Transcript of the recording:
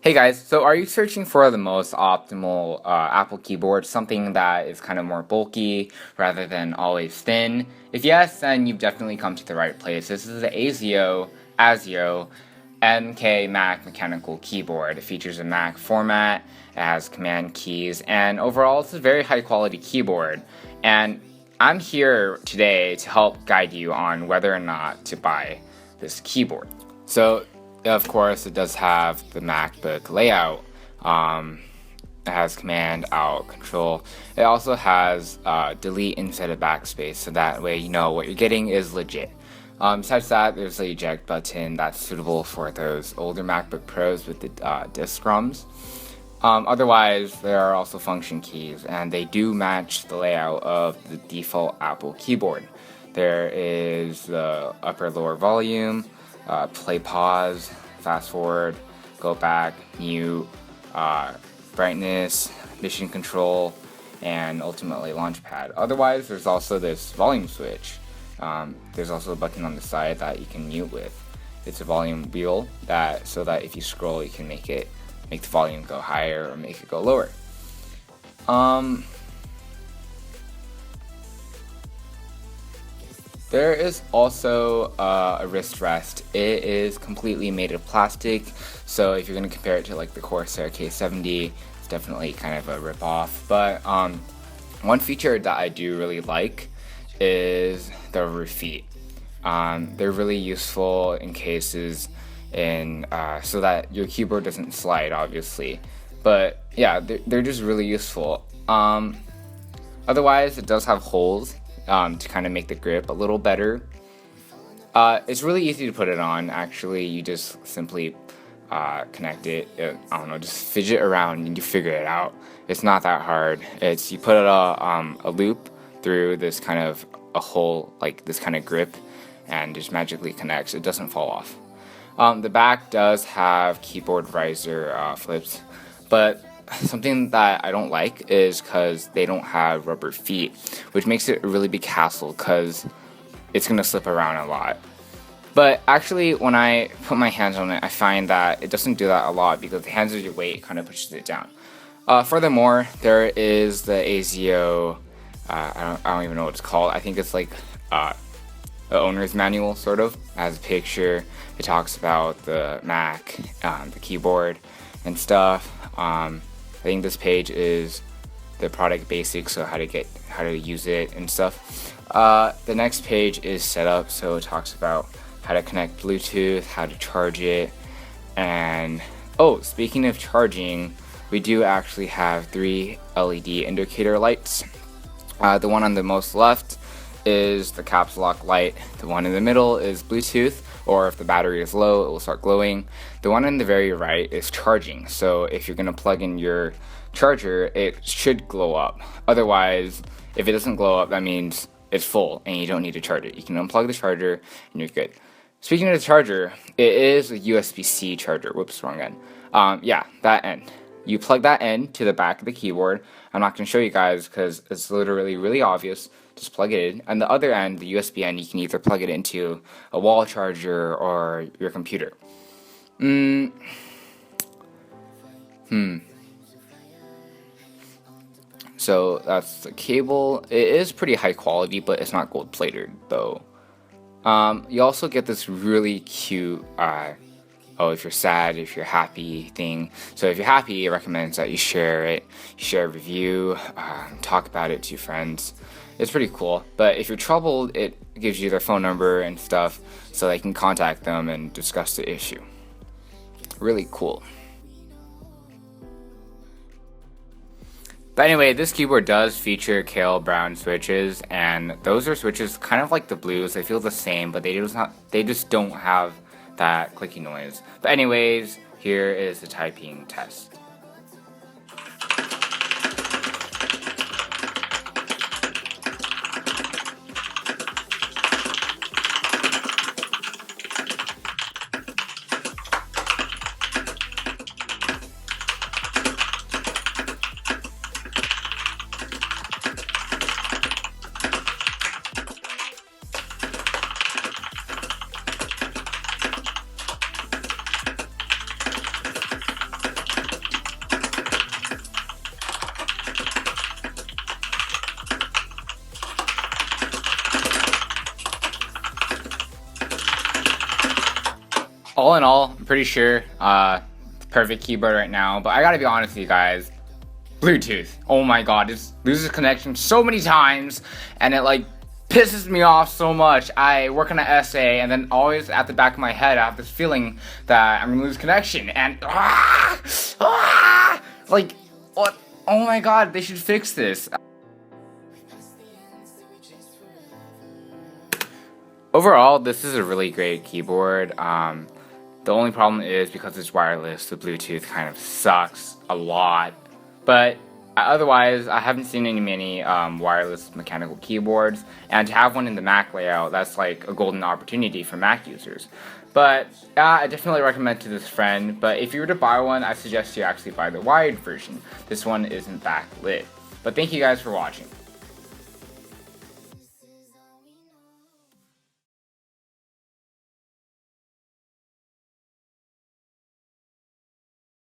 Hey guys, so are you searching for the most optimal Apple keyboard, something that is kind of more bulky rather than always thin? If yes, then you've definitely come to the right place. This is the Azio MK Mac mechanical keyboard. It features a Mac format, it has command keys, and overall it's a very high quality keyboard. And I'm here today to help guide you on whether or not to buy this keyboard. So of course, it does have the Macbook Layout. It has Command, Alt, Control. It also has delete instead of backspace, so that way you know what you're getting is legit. Besides that, there's the eject button that's suitable for those older MacBook Pros with the disk ROMs. Otherwise, there are also function keys, and they do match the layout of the default Apple keyboard. There is the upper-lower volume, play, pause, fast forward, go back, mute, brightness, mission control, and ultimately launchpad. Otherwise, there's also this volume switch. There's also a button on the side that you can mute with. It's a volume wheel so that if you scroll, you can make the volume go higher or make it go lower. There is also a wrist rest. It is completely made of plastic, so if you're going to compare it to like the Corsair K70, it's definitely kind of a rip-off. But one feature that I do really like is the rubber feet. They're really useful in cases so that your keyboard doesn't slide, obviously. But yeah, they're just really useful. Otherwise, it does have holes to kind of make the grip a little better. It's really easy to put it on, actually. You just simply connect it. I don't know, just fidget around and you figure it out. It's not that hard. You put a loop through this kind of a hole, like this kind of grip, and just magically connects. It doesn't fall off. The back does have keyboard riser flips, but something that I don't like is because they don't have rubber feet, which makes it a really big hassle because it's going to slip around a lot. But actually, when I put my hands on it, I find that it doesn't do that a lot because the hands of your weight kind of pushes it down. Furthermore, there is the Azio, I don't even know what it's called. I think it's like the owner's manual, sort of. It has a picture. It talks about the Mac, the keyboard, and stuff. I think this page is the product basics, so how to use it and stuff. The next page is setup, so it talks about how to connect Bluetooth, how to charge it, and speaking of charging, we do actually have 3 LED indicator lights. The one on the most left is the caps lock light. The one in the middle is Bluetooth, or if the battery is low, it will start glowing. The one on the very right is charging, so if you're going to plug in your charger, it should glow up. Otherwise, if it doesn't glow up, that means it's full and you don't need to charge it. You can unplug the charger and you're good. Speaking of the charger, it is a USB-C charger. Whoops, wrong end. Yeah, that end. You plug that end to the back of the keyboard. I'm not going to show you guys because it's literally really obvious. Just plug it in. And the other end, the USB end, you can either plug it into a wall charger or your computer. So that's the cable. It is pretty high quality, but it's not gold plated though. You also get this really cute if you're sad, if you're happy thing. So if you're happy, it recommends that you share it, share a review, talk about it to your friends. It's pretty cool. But if you're troubled, it gives you their phone number and stuff so they can contact them and discuss the issue. Really cool. But anyway, this keyboard does feature Kale Brown switches, and those are switches kind of like the blues. They feel the same, but they just don't have that clicky noise. But anyways, here is the typing test. all in all, I'm pretty sure perfect keyboard right now. But I gotta be honest with you guys, Bluetooth. Oh my god, it loses connection so many times, and it like pisses me off so much. I work on an essay, and then always at the back of my head, I have this feeling that I'm gonna lose connection, and like what? Oh my god, they should fix this. Overall, this is a really great keyboard. The only problem is because it's wireless, the Bluetooth kind of sucks a lot. But otherwise, I haven't seen many wireless mechanical keyboards, and to have one in the Mac layout, that's like a golden opportunity for Mac users. But I definitely recommend to this friend, but if you were to buy one, I suggest you actually buy the wired version. This one isn't backlit. But thank you guys for watching.